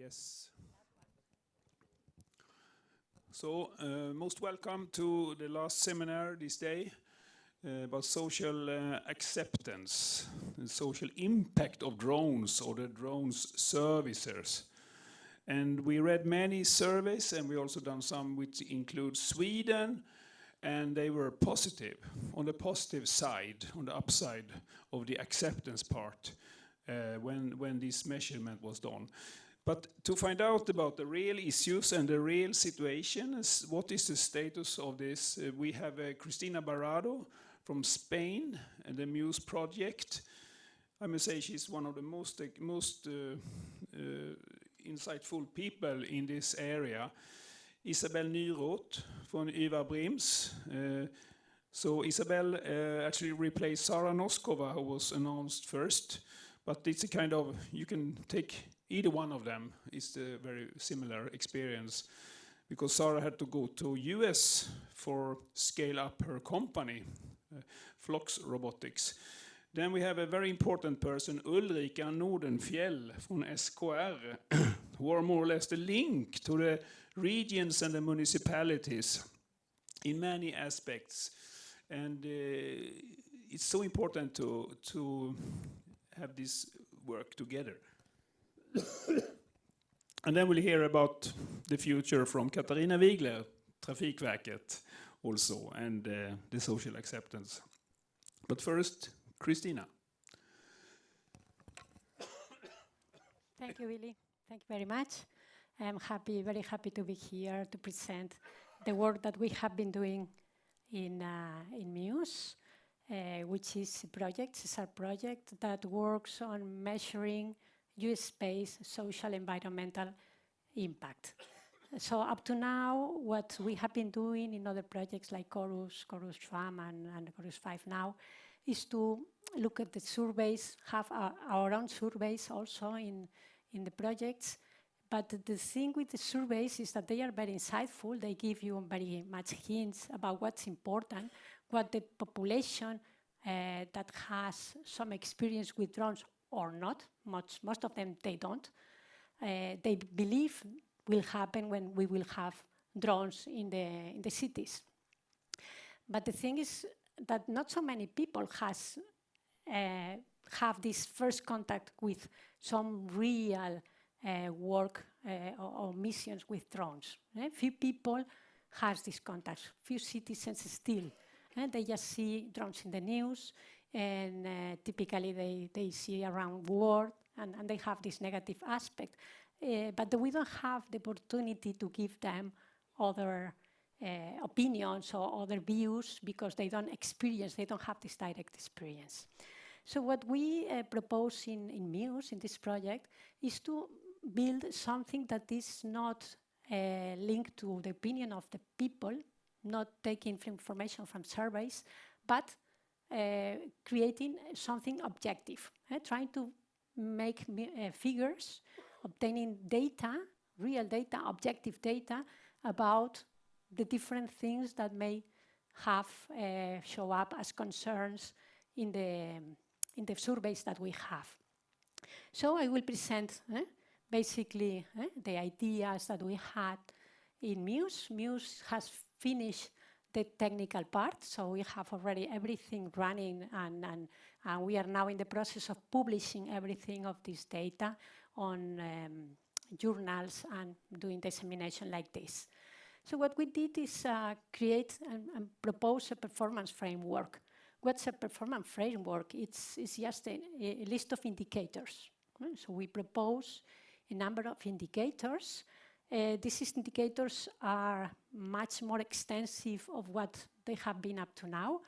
Yes. So, most welcome to the last seminar this day about social acceptance and social impact of drones or the drones services. And we read many surveys, and we also done some which include Sweden, and they were positive, on the positive side, on the upside of the acceptance part when this measurement was done. But to find out about the real issues and the real situation, what is the status of this, we have Cristina Barrado from Spain and the Muse project. I must say she's one of the most insightful people in this area. Isabel Nyroth from Ivar Brims. So Isabel actually replaced Sara Noskova, who was announced first. But it's a kind of, you can take either one of them. It's a very similar experience. Because Sara had to go to US for scale up her company, Flox Robotics. Then we have a very important person, Ulrika Nordenfjell from SKR, who are more or less the link to the regions and the municipalities in many aspects. And it's so important to have this work together. And then we'll hear about the future from Katarina Wigler, Trafikverket also, and the social acceptance. But first, Cristina. Thank you, Willy. Thank you very much. I'm very happy to be here to present the work that we have been doing in Muse, which is a project, CESAR project, that works on measuring US space social environmental impact. So up to now, what we have been doing in other projects like Chorus Tram and Chorus 5 now, is to look at the surveys, have our own surveys also in the projects. But the thing with the surveys is that they are very insightful. They give you very much hints about what's important, what the population that has some experience with drones or not, most of them they don't, they believe will happen when we will have drones in the cities. But the thing is that not so many people have this first contact with some real work or missions with drones. Few people has this contact, few citizens still. They just see drones in the news, and typically they see around world, and they have this negative aspect. But we don't have the opportunity to give them other opinions or other views because they don't have this direct experience. So what we propose in Muse, in this project, is to build something that is not linked to the opinion of the people, not taking information from surveys, but creating something objective, trying to make figures, obtaining data, real data, objective data about the different things that may have show up as concerns in the surveys that we have. So I will present basically the ideas that we had in Muse. Muse has finished the technical part, so we have already everything running, and we are now in the process of publishing everything of this data on journals and doing dissemination like this. So what we did is create and propose a performance framework. What's a performance framework? It's just a list of indicators. So we propose a number of indicators. These indicators are much more extensive of what they have been up to now.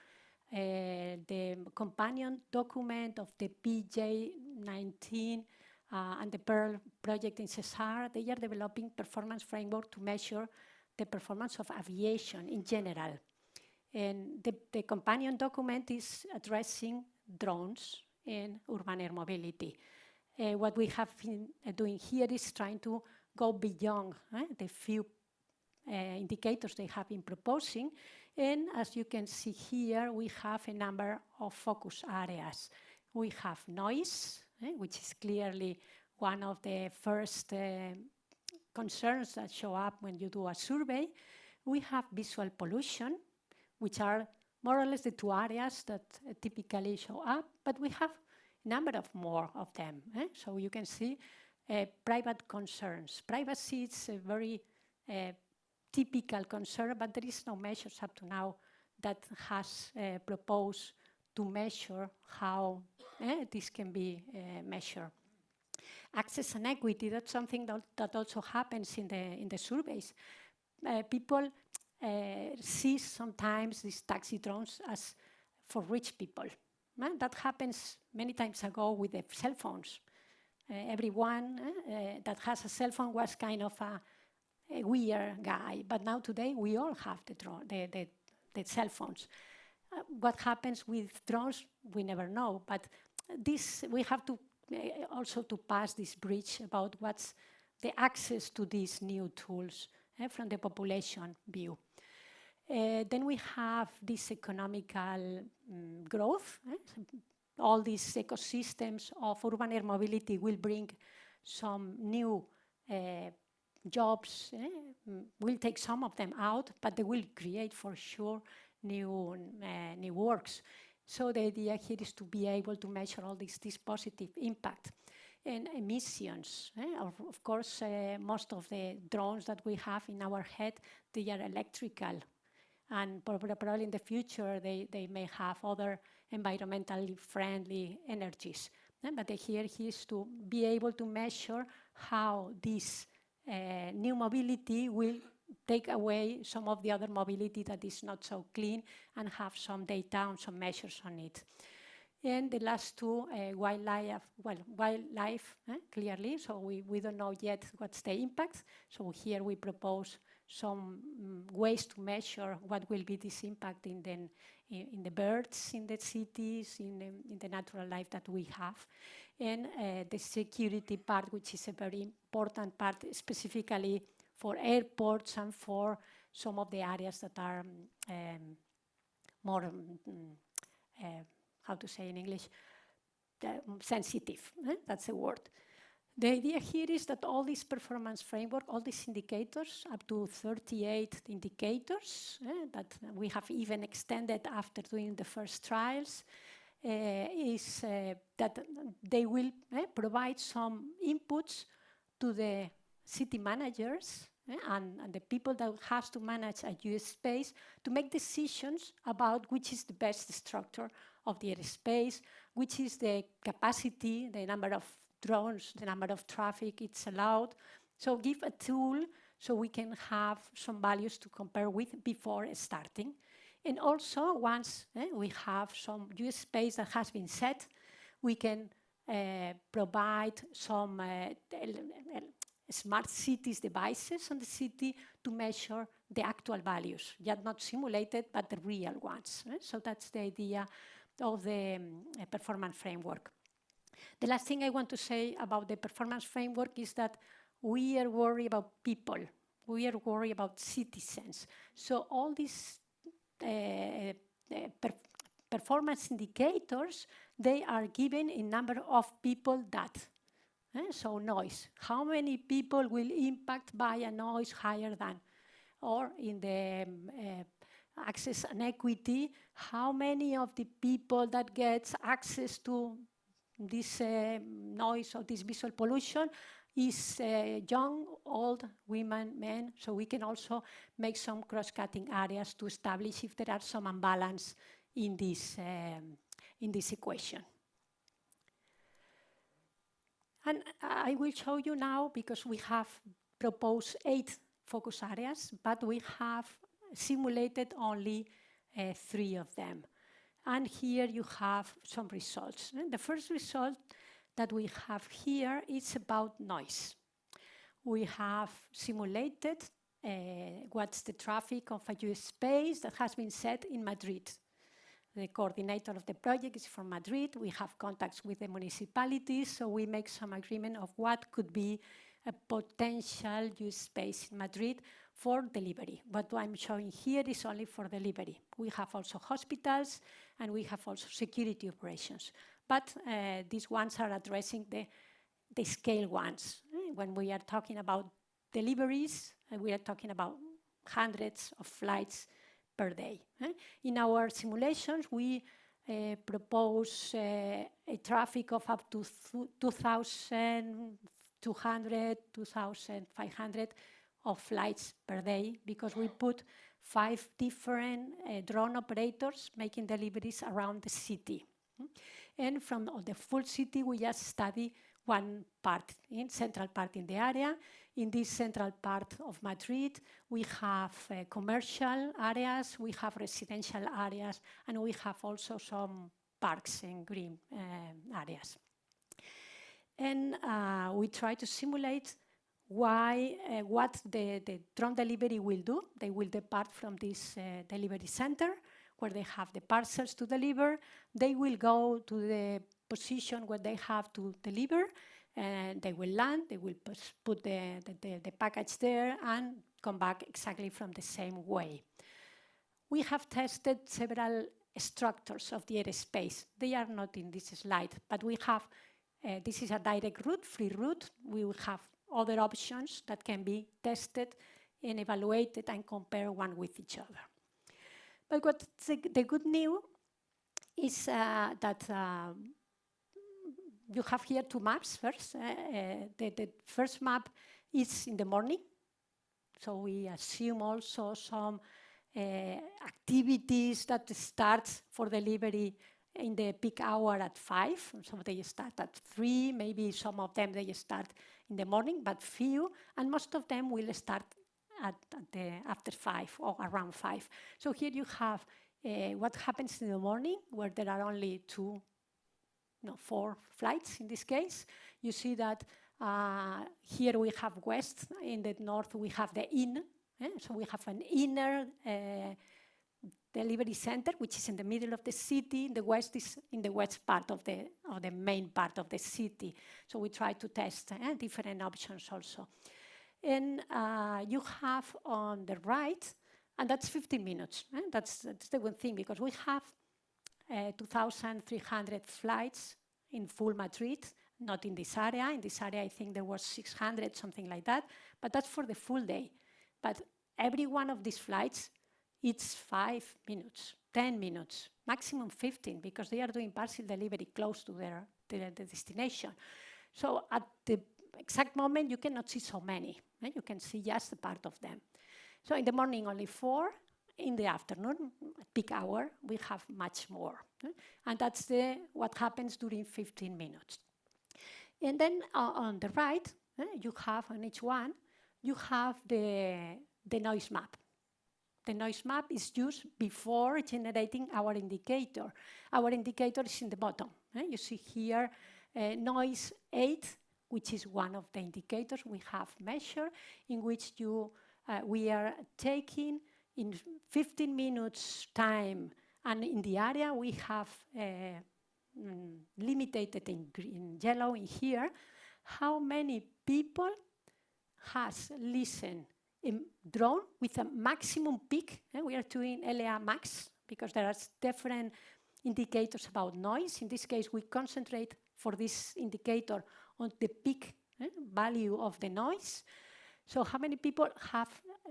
The companion document of the PJ19 and the Pearl project in CESAR, they are developing performance framework to measure the performance of aviation in general. And the companion document is addressing drones and urban air mobility. What we have been doing here is trying to go beyond the few indicators they have been proposing. And as you can see here, we have a number of focus areas. We have noise, which is clearly one of the first concerns that show up when you do a survey. We have visual pollution, which are more or less the two areas that typically show up, but we have a number of more of them. So you can see private concerns. Privacy is a very typical concern, but there is no measures up to now that has proposed to measure how this can be measured. Access and equity, that's something that also happens in the surveys. People see sometimes these taxi drones as for rich people. That happens many times ago with the cell phones. Everyone that has a cell phone was kind of a weird guy, but now today we all have the cell phones. What happens with drones, we never know, but this we have to also to pass this bridge about what's the access to these new tools from the population view. Then we have this economical growth. All these ecosystems of urban air mobility will bring some new jobs. We'll take some of them out, but they will create for sure new works. So the idea here is to be able to measure all this positive impact. And emissions. Of course, most of the drones that we have in our head, they are electrical. And probably in the future, they may have other environmentally friendly energies. But here is to be able to measure how this new mobility will take away some of the other mobility that is not so clean and have some data and some measures on it. And the last two, wildlife, clearly, so we don't know yet what's the impact. So here we propose some ways to measure what will be this impact in the birds, in the cities, in the natural life that we have. And the security part, which is a very important part, specifically for airports and for some of the areas that are more how to say in English, sensitive, that's the word. The idea here is that all this performance framework, all these indicators, up to 38 indicators, that we have even extended after doing the first trials, is that they will provide some inputs to the city managers and the people that have to manage a US space to make decisions about which is the best structure of the airspace, which is the capacity, the number of drones, the number of traffic it's allowed. So give a tool so we can have some values to compare with before starting. And also, once we have some US space that has been set, we can provide some smart cities devices on the city to measure the actual values, yet not simulated, but the real ones. So that's the idea of the performance framework. The last thing I want to say about the performance framework is that we are worried about people. We are worried about citizens. So all these performance indicators, they are given in number of people that. So noise, how many people will impact by a noise higher than? Or in the access and equity, how many of the people that gets access to this noise or this visual pollution is young, old, women, men, so we can also make some cross-cutting areas to establish if there are some imbalance in this equation. And I will show you now, because we have proposed 8 focus areas, but we have simulated only 3 of them. And here you have some results. The first result that we have here is about noise. We have simulated what's the traffic of a US space that has been set in Madrid. The coordinator of the project is from Madrid. We have contacts with the municipalities, so we make some agreement of what could be a potential use space in Madrid for delivery. What I'm showing here is only for delivery. We have also hospitals, and we have also security operations. But these ones are addressing the the scale ones. When we are talking about deliveries, we are talking about hundreds of flights per day. In our simulations, we propose a traffic of up to 2,200, 2,500 of flights per day, because we put 5 different drone operators making deliveries around the city. And from the full city, we just study one part, in central part in the area. In this central part of Madrid, we have commercial areas, we have residential areas, and we have also some parks and green areas. And we try to simulate what the drone delivery will do. They will depart from this delivery center where they have the parcels to deliver. They will go to the position where they have to deliver, and they will land, they will put the package there and come back exactly from the same way. We have tested several structures of the airspace. They are not in this slide, but we have, this is a direct route, free route. We will have other options that can be tested and evaluated and compare one with each other. But what's the good news is that you have here 2 maps first. The first map is in the morning. So we assume also some activities that start for delivery in the peak hour at 5. So they start at 3, maybe some of them they start in the morning, but few, and most of them will start after 5 or around 5. So here you have what happens in the morning, where there are only 4 flights in this case. You see that here we have west, in the north we have the inn. So we have an inner delivery center, which is in the middle of the city. The west is in the west part of the main part of the city. So we try to test different options also. And you have on the right, and that's 15 minutes. That's the good thing, because we have 2,300 flights in full Madrid, not in this area. In this area, I think there was 600, something like that. But that's for the full day. But every one of these flights, it's 5 minutes, 10 minutes, maximum 15, because they are doing parcel delivery close to their destination. So at the exact moment, you cannot see so many. You can see just a part of them. So in the morning, only 4. In the afternoon, at peak hour, we have much more. And that's what happens during 15 minutes. And then on the right, you have on each one, you have the noise map. The noise map is used before generating our indicator. Our indicator is in the bottom. You see here noise 8, which is one of the indicators we have measured, in which we are taking in 15 minutes time, and in the area we have limited in yellow in here, how many people has listened a drone with a maximum peak. We are doing LA max because there are different indicators about noise. In this case, we concentrate for this indicator on the peak value of the noise. So how many people have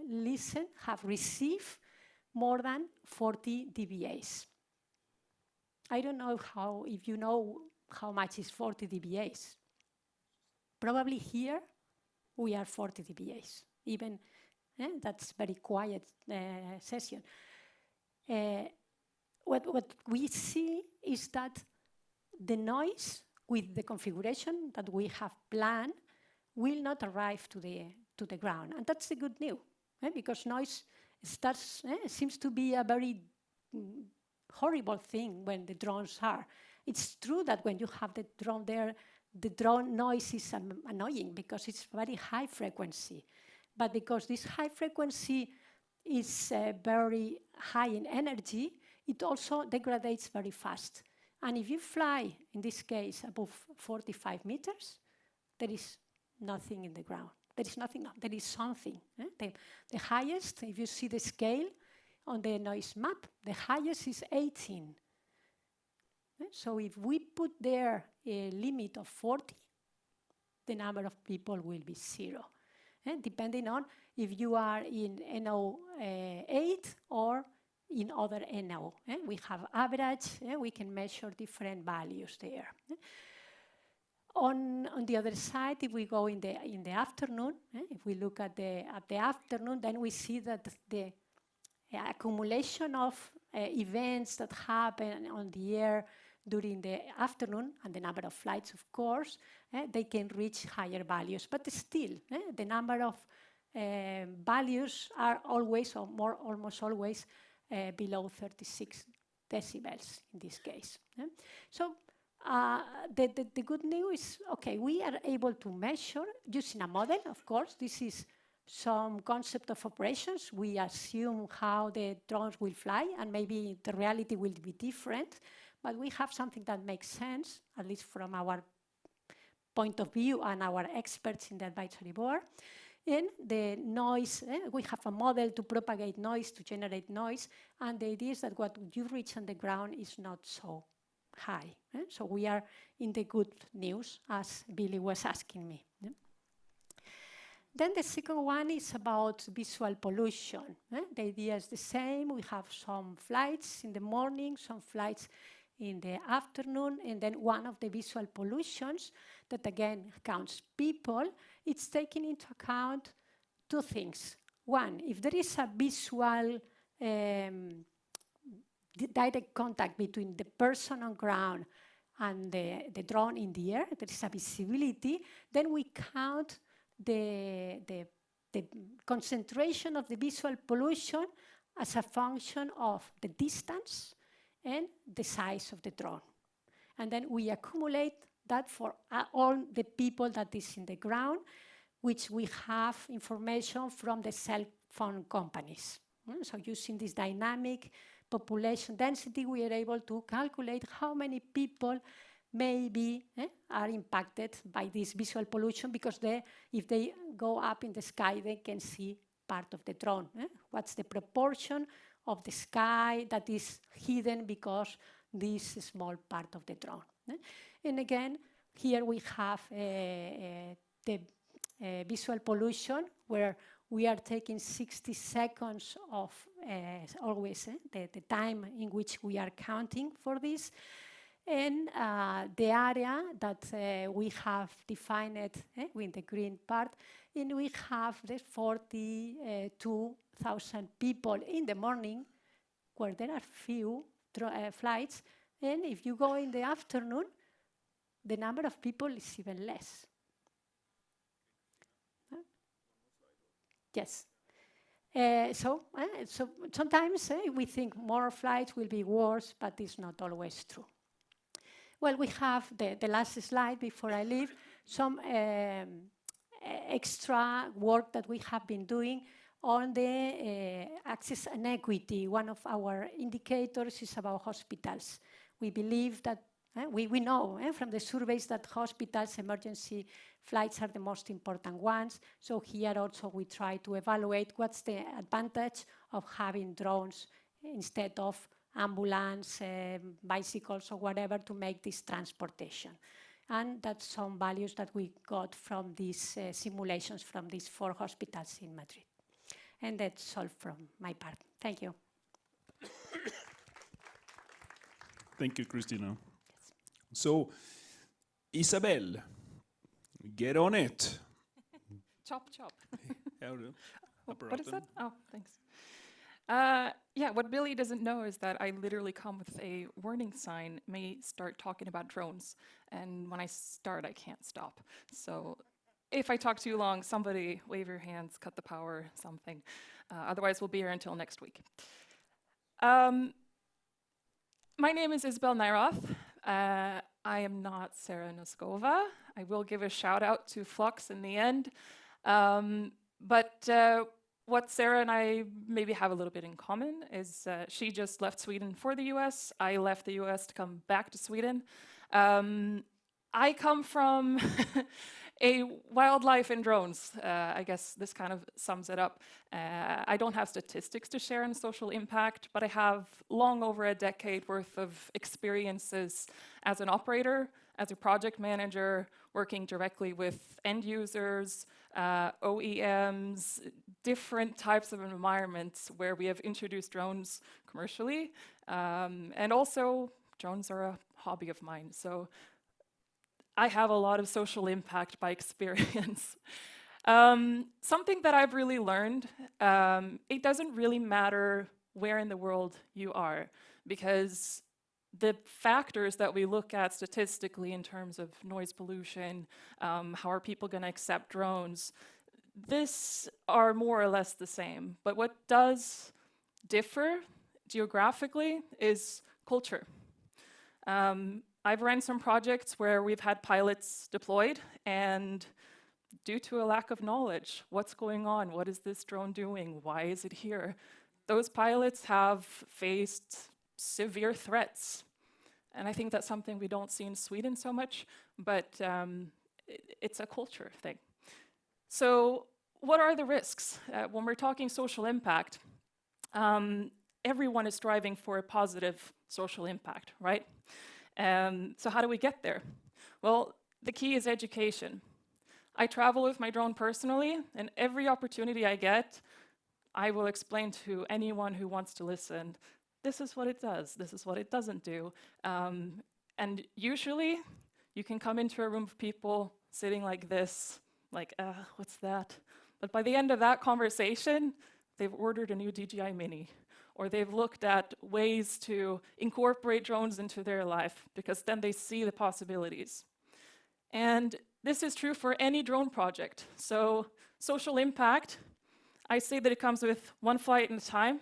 listened, have received more than 40 dBAs? I don't know if you know how much is 40 dBAs. Probably here we are 40 dBAs. Even that's very quiet session. What we see is that the noise with the configuration that we have planned will not arrive to the ground, and that's the good news, because noise seems to be a very horrible thing when the drones are. It's true that when you have the drone there, the drone noise is annoying because it's very high frequency. But because this high frequency is very high in energy, it also degrades very fast. And if you fly, in this case, above 45 meters, there is nothing in the ground. There is nothing, there is something. The highest, if you see the scale on the noise map, the highest is 18. So if we put there a limit of 40, the number of people will be 0. Depending on if you are in NO8 or in other NO. We have average, we can measure different values there. On the other side, if we go in the afternoon, if we look at the afternoon, then we see that the accumulation of events that happen on the air during the afternoon, and the number of flights, of course, they can reach higher values. But still, the number of values are always, or more, almost always, below 36 decibels in this case. So the good news is, okay, we are able to measure using a model, of course. This is some concept of operations. We assume how the drones will fly, and maybe the reality will be different. But we have something that makes sense, at least from our point of view and our experts in the advisory board. And the noise, we have a model to propagate noise, to generate noise. And the idea is that what you reach on the ground is not so high. So we are in the good news, as Billy was asking me. Then the second one is about visual pollution. The idea is the same. We have some flights in the morning, some flights in the afternoon, and then one of the visual pollutions that again counts people, it's taking into account two things. One, if there is a visual direct contact between the person on ground and the drone in the air, there is a visibility, then we count the concentration of the visual pollution as a function of the distance and the size of the drone. And then we accumulate that for all the people that is in the ground, which we have information from the cell phone companies. So using this dynamic population density, we are able to calculate how many people maybe are impacted by this visual pollution, because if they go up in the sky, they can see part of the drone. What's the proportion of the sky that is hidden because this small part of the drone? And again, here we have the visual pollution, where we are taking 60 seconds of always the time in which we are counting for this. And the area that we have defined with the green part, and we have the 42,000 people in the morning, where there are few flights. And if you go in the afternoon, the number of people is even less. Yes. So sometimes we think more flights will be worse, but it's not always true. Well, we have the last slide before I leave, some extra work that we have been doing on the access and equity. One of our indicators is about hospitals. We believe that, we know from the surveys that hospitals, emergency flights are the most important ones. So here also we try to evaluate what's the advantage of having drones instead of ambulance, bicycles or whatever to make this transportation. And that's some values that we got from these simulations from these 4 hospitals in Madrid. And that's all from my part. Thank you. Thank you, Christina. Yes. So, Isabel, get on it. Chop, chop. What is that? Oh, thanks. Yeah, what Billy doesn't know is that I literally come with a warning sign, may start talking about drones. And when I start, I can't stop. So if I talk too long, somebody wave your hands, cut the power, something. Otherwise, we'll be here until next week. My name is Isabel Nairoth. I am not Sarah Noskova. I will give a shout out to Flux in the end. But what Sarah and I maybe have a little bit in common is she just left Sweden for the US. I left the US to come back to Sweden. I come from a wildlife in drones. I guess this kind of sums it up. I don't have statistics to share on social impact, but I have long over a decade worth of experiences as an operator, as a project manager, working directly with end users, OEMs, different types of environments where we have introduced drones commercially. And also, drones are a hobby of mine. So I have a lot of social impact by experience. Something that I've really learned, it doesn't really matter where in the world you are, because the factors that we look at statistically in terms of noise pollution, how are people going to accept drones, this are more or less the same. But what does differ geographically is culture. I've run some projects where we've had pilots deployed, and due to a lack of knowledge, what's going on? What is this drone doing? Why is it here? Those pilots have faced severe threats. And I think that's something we don't see in Sweden so much, but it's a culture thing. So what are the risks? When we're talking social impact, everyone is striving for a positive social impact, right? So how do we get there? Well, the key is education. I travel with my drone personally, and every opportunity I get, I will explain to anyone who wants to listen, this is what it does, this is what it doesn't do. And usually, you can come into a room of people sitting like this, like, what's that? But by the end of that conversation, they've ordered a new DJI Mini, or they've looked at ways to incorporate drones into their life, because then they see the possibilities. And this is true for any drone project. So social impact, I say that it comes with one flight at a time,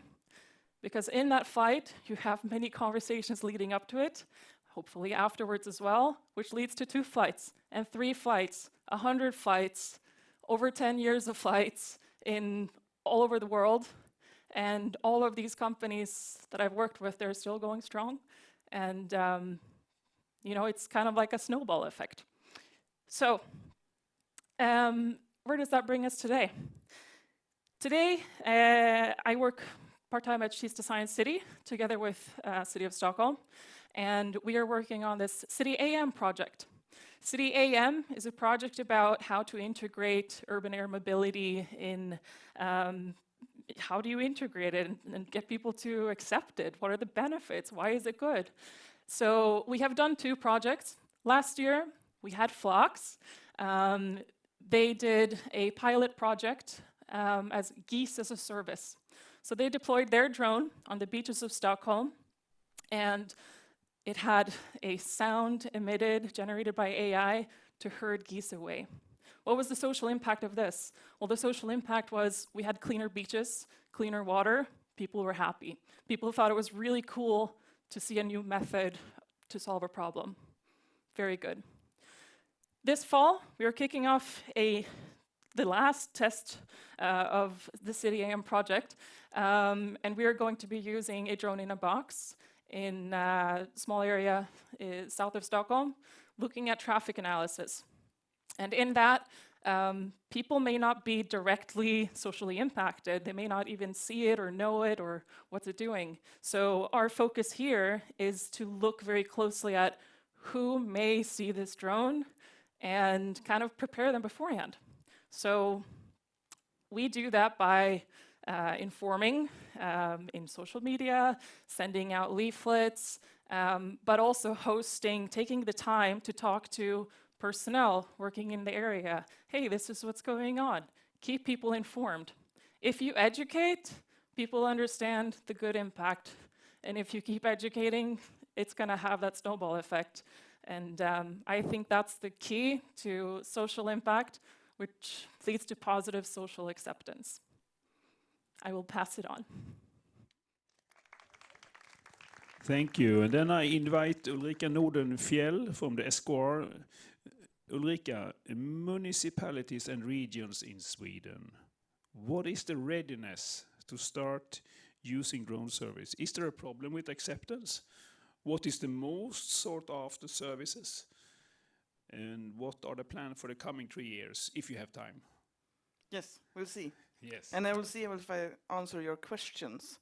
because in that flight, you have many conversations leading up to it, hopefully afterwards as well, which leads to 2 flights, and 3 flights, 100 flights, over 10 years of flights in all over the world. And all of these companies that I've worked with, they're still going strong. And, you know, it's kind of like a snowball effect. So, where does that bring us today? Today, I work part-time at Kista Science City, together with City of Stockholm, and we are working on this City AM project. City AM is a project about how to integrate urban air mobility in, how do you integrate it and get people to accept it? What are the benefits? Why is it good? So we have done 2 projects. Last year, we had Flocks. They did a pilot project as geese as a service. So they deployed their drone on the beaches of Stockholm, and it had a sound emitted, generated by AI, to herd geese away. What was the social impact of this? Well, the social impact was we had cleaner beaches, cleaner water, people were happy. People thought it was really cool to see a new method to solve a problem. Very good. This fall, we are kicking off the last test of the City AM project, and we are going to be using a drone in a box in a small area south of Stockholm, looking at traffic analysis. And in that, people may not be directly socially impacted. They may not even see it or know it or what's it doing. So our focus here is to look very closely at who may see this drone and kind of prepare them beforehand. So we do that by informing in social media, sending out leaflets, but also hosting, taking the time to talk to personnel working in the area. Hey, this is what's going on. Keep people informed. If you educate, people understand the good impact. And if you keep educating, it's going to have that snowball effect. And I think that's the key to social impact, which leads to positive social acceptance. I will pass it on. Thank you. And then I invite Ulrika Nordenfjell from the SKR. Ulrika, municipalities and regions in Sweden, what is the readiness to start using drone service? Is there a problem with acceptance? What is the most sought after services? And what are the plans for the coming 3 years, if you have time? Yes, we'll see. Yes. And I will see if I answer your questions.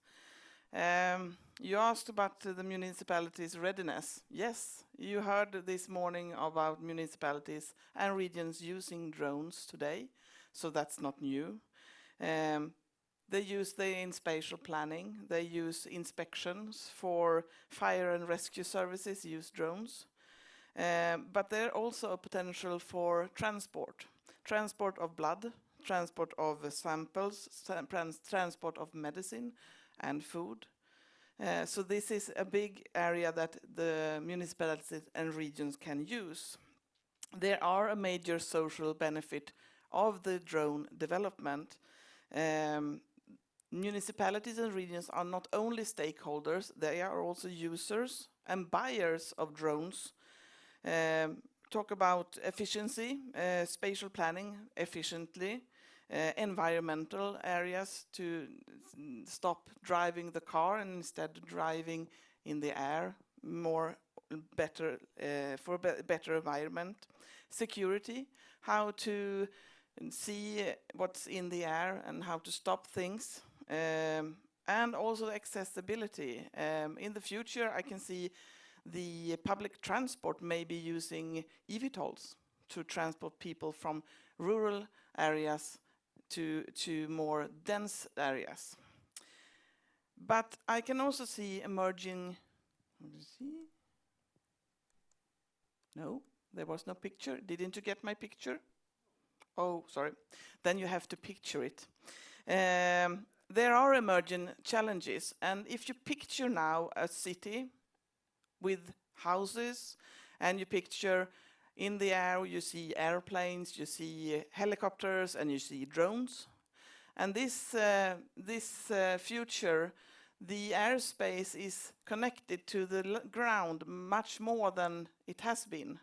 You asked about the municipalities' readiness. Yes, you heard this morning about municipalities and regions using drones today, so that's not new. They use them in spatial planning. They use inspections for fire and rescue services, use drones. But there also a potential for transport of blood, transport of samples, transport of medicine and food. So this is a big area that the municipalities and regions can use. There are a major social benefit of the drone development. Municipalities and regions are not only stakeholders, they are also users and buyers of drones. Talk about efficiency, spatial planning efficiently, environmental areas to stop driving the car and instead driving in the air, better for better environment. Security, how to see what's in the air and how to stop things. And also accessibility. In the future, I can see the public transport may be using eVTOLs to transport people from rural areas to more dense areas. But I can also see emerging. No, there was no picture. Didn't you get my picture? Oh, sorry. Then you have to picture it. There are emerging challenges, and if you picture now a city with houses, and you picture in the air, you see airplanes, you see helicopters, and you see drones. And this future, the airspace is connected to the ground much more than it has been.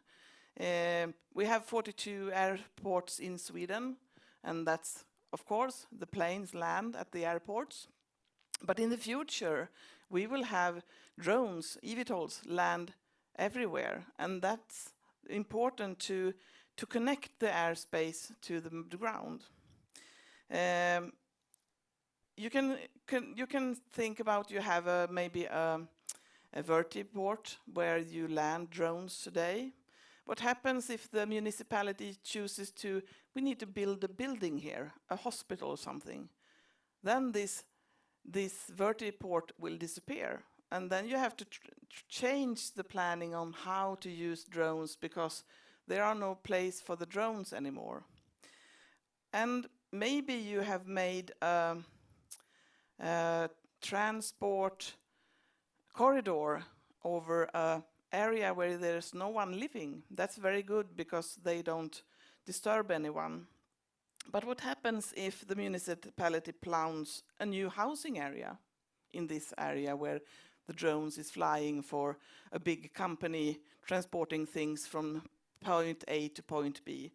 We have 42 airports in Sweden, and that's, of course, the planes land at the airports. But in the future, we will have drones, eVTOLs, land everywhere, and that's important to connect the airspace to the ground. You can think about you have maybe a vertiport where you land drones today. What happens if the municipality chooses to, we need to build a building here, a hospital or something? Then this vertiport will disappear. And then you have to change the planning on how to use drones because there are no place for the drones anymore. And maybe you have made a transport corridor over an area where there's no one living. That's very good because they don't disturb anyone. But what happens if the municipality plans a new housing area in this area where the drones is flying for a big company transporting things from point A to point B?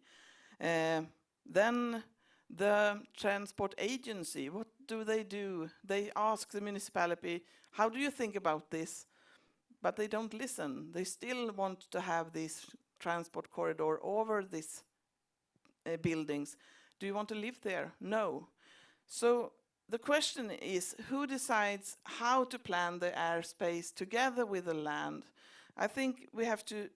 Then the transport agency, what do? They ask the municipality, how do you think about this? But they don't listen. They still want to have this transport corridor over these buildings. Do you want to live there? No. So the question is, who decides how to plan the airspace together with the land? I think we have to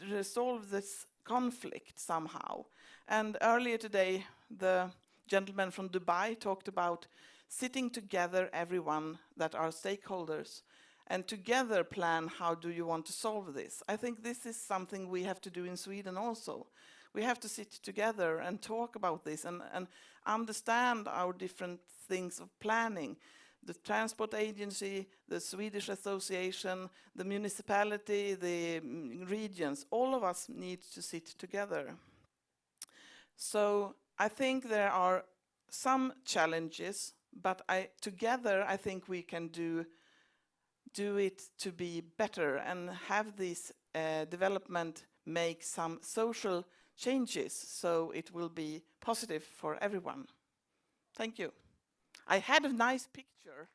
resolve this conflict somehow. And earlier today, the gentleman from Dubai talked about sitting together, everyone that are stakeholders, and together plan how do you want to solve this. I think this is something we have to do in Sweden also. We have to sit together and talk about this and understand our different things of planning. The transport agency, the Swedish association, the municipality, the regions, all of us need to sit together. So I think there are some challenges, but together I think we can do it to be better and have this development make some social changes so it will be positive for everyone. Thank you. I had a nice picture.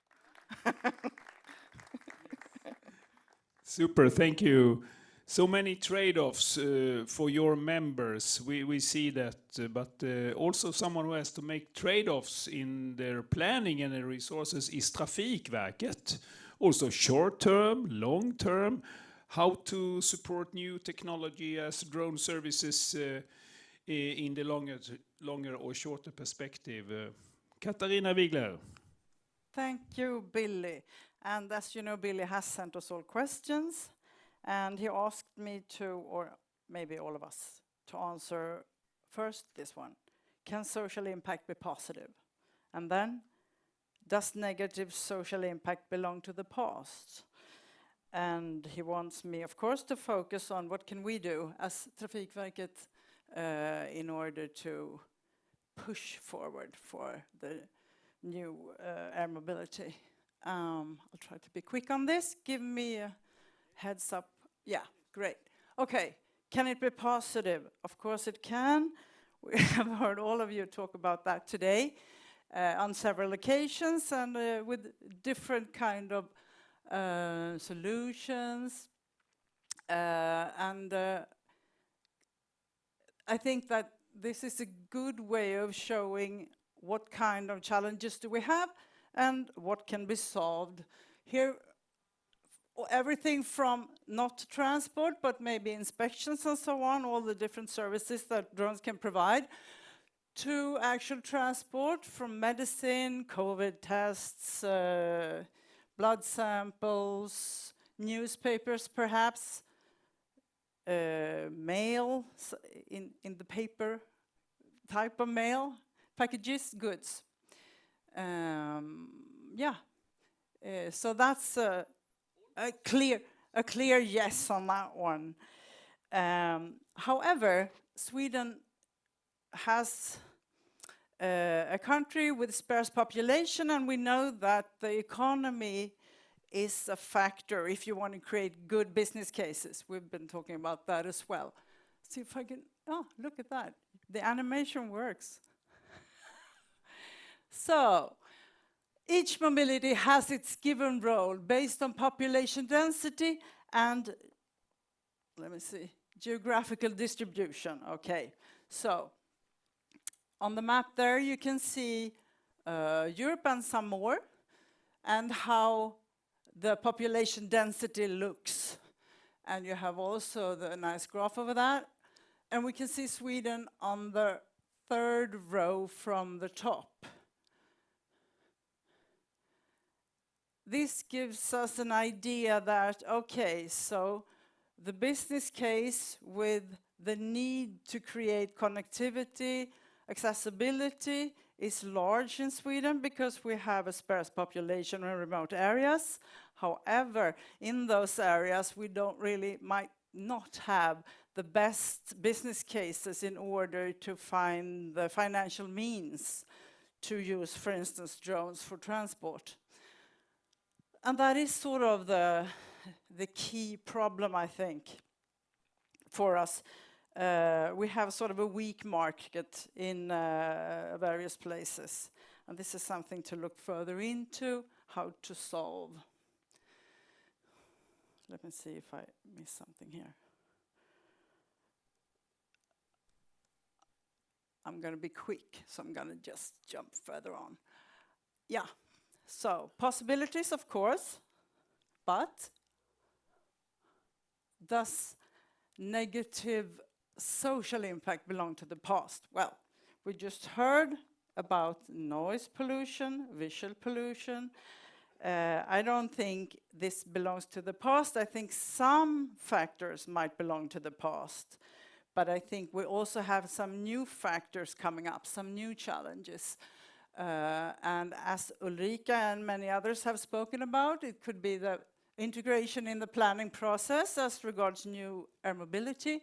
Super, thank you. So many trade-offs for your members. We see that, but also someone who has to make trade-offs in their planning and their resources is Trafikverket. Also short-term, long-term, how to support new technology as drone services in the longer or shorter perspective. Katarina Wigler. Thank you, Billy. And as you know, Billy has sent us all questions, and he asked me to, or maybe all of us, to answer first this one. Can social impact be positive? And then, does negative social impact belong to the past? And he wants me, of course, to focus on what can we do as Trafikverket in order to push forward for the new air mobility. I'll try to be quick on this. Give me a heads up. Yeah, great. Okay, can it be positive? Of course it can. We have heard all of you talk about that today on several occasions and with different kind of solutions. And I think that this is a good way of showing what kind of challenges do we have and what can be solved. Here, everything from not transport, but maybe inspections and so on, all the different services that drones can provide, to actual transport from medicine, COVID tests, blood samples, newspapers perhaps, mail in the paper type of mail, packages, goods. So that's a clear yes on that one. However, Sweden has a country with sparse population, and we know that the economy is a factor if you want to create good business cases. We've been talking about that as well. See if I can, oh, look at that. The animation works. So, each mobility has its given role based on population density and, let me see, geographical distribution. Okay, so on the map there you can see Europe and some more, and how the population density looks. And you have also the nice graph over that. And we can see Sweden on the third row from the top. This gives us an idea that, okay, so the business case with the need to create connectivity, accessibility is large in Sweden because we have a sparse population in remote areas. However, in those areas we might not have the best business cases in order to find the financial means to use, for instance, drones for transport. And that is sort of the key problem, I think, for us. We have sort of a weak market in various places. And this is something to look further into, how to solve. Let me see if I miss something here. I'm going to be quick, so I'm going to just jump further on. Yeah. So, possibilities, of course, but does negative social impact belong to the past? Well, we just heard about noise pollution, visual pollution. I don't think this belongs to the past. I think some factors might belong to the past, but I think we also have some new factors coming up, some new challenges. And as Ulrika and many others have spoken about, it could be the integration in the planning process as regards new air mobility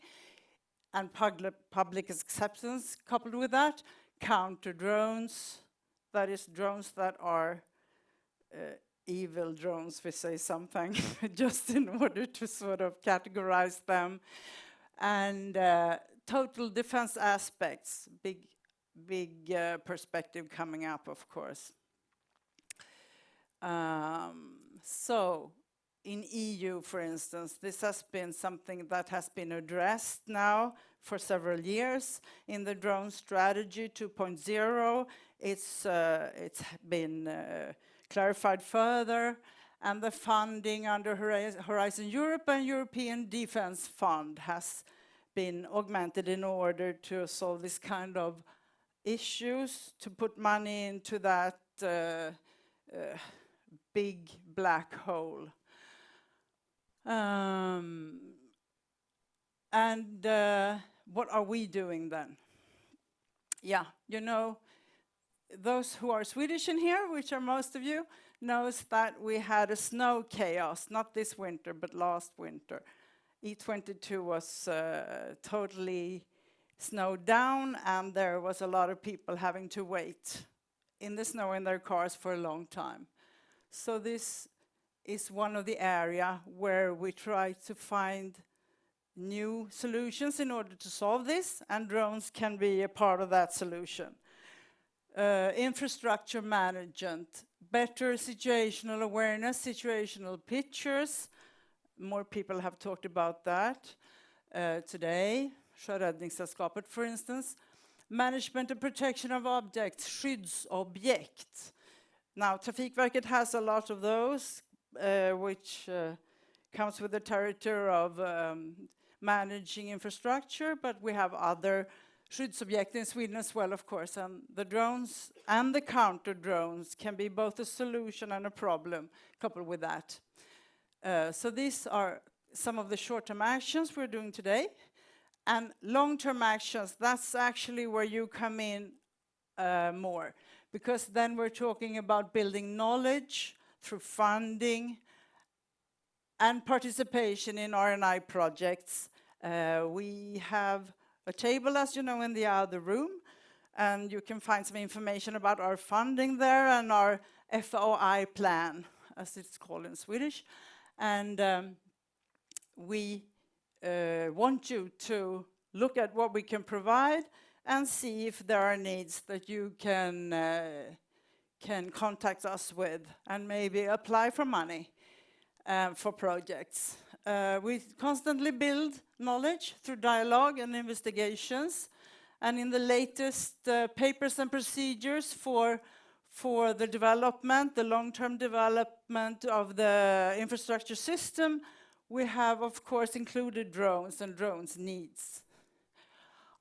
and public acceptance coupled with that, counter drones, that is drones that are evil drones, we say something, just in order to sort of categorize them, and total defense aspects, big perspective coming up, of course. So, in EU, for instance, this has been something that has been addressed now for several years in the drone strategy 2.0. It's been clarified further, and the funding under Horizon Europe and European Defence Fund has been augmented in order to solve this kind of issues, to put money into that big black hole. What are we doing then? Yeah, you know, those who are Swedish in here, which are most of you, knows that we had a snow chaos, not this winter, but last winter. E22 was totally snowed down, and there was a lot of people having to wait in the snow in their cars for a long time. So this is one of the area where we try to find new solutions in order to solve this, and drones can be a part of that solution. Infrastructure management, better situational awareness, situational pictures. More people have talked about that today. Sjöräddningssällskapet, for instance. Management and protection of objects, skyddsobjekt. Now, Trafikverket has a lot of those, which comes with the territory of managing infrastructure, but we have other skyddsobjekt in Sweden as well, of course, and the drones and the counter drones can be both a solution and a problem coupled with that. So these are some of the short-term actions we're doing today, and long-term actions, that's actually where you come in more, because then we're talking about building knowledge through funding and participation in R&I projects. We have a table, as you know, in the other room, and you can find some information about our funding there and our FOI plan, as it's called in Swedish. And we want you to look at what we can provide and see if there are needs that you can contact us with and maybe apply for money for projects. We constantly build knowledge through dialogue and investigations, and in the latest papers and procedures for the development, the long-term development of the infrastructure system, we have, of course, included drones and drones needs.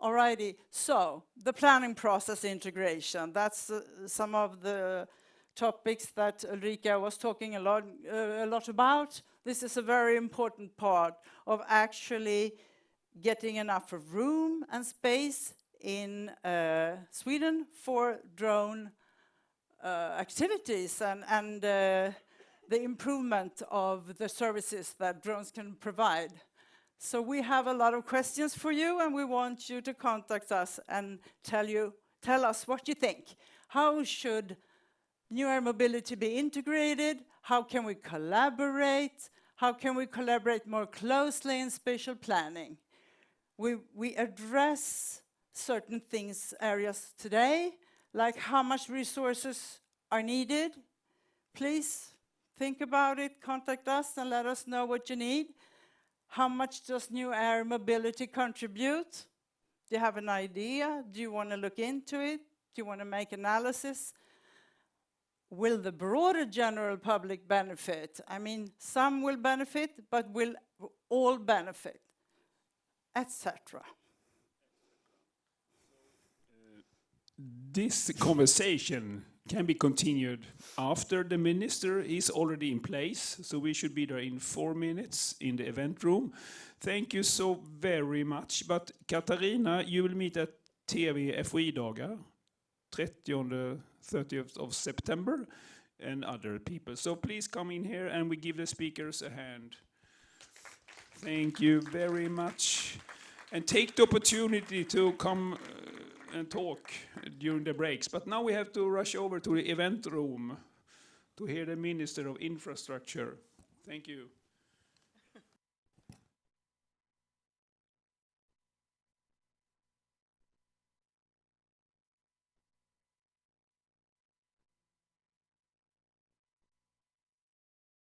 Alrighty, so the planning process integration, that's some of the topics that Ulrika was talking a lot about. This is a very important part of actually getting enough of room and space in Sweden for drone activities and the improvement of the services that drones can provide. So we have a lot of questions for you, and we want you to contact us and tell us what you think. How should new air mobility be integrated? How can we collaborate? How can we collaborate more closely in spatial planning? We address certain things, areas today, like how much resources are needed. Please think about it, contact us and let us know what you need. How much does new air mobility contribute? Do you have an idea? Do you want to look into it? Do you want to make analysis? Will the broader general public benefit? I mean, some will benefit, but will all benefit, etc. This conversation can be continued after the minister is already in place, so we should be there in 4 minutes in the event room. Thank you so very much. But Katarina, you will meet at TV FOI-dagar, 30th of September, and other people. So please come in here and we give the speakers a hand. Thank you very much. And take the opportunity to come and talk during the breaks. But now we have to rush over to the event room to hear the Minister of Infrastructure. Thank you.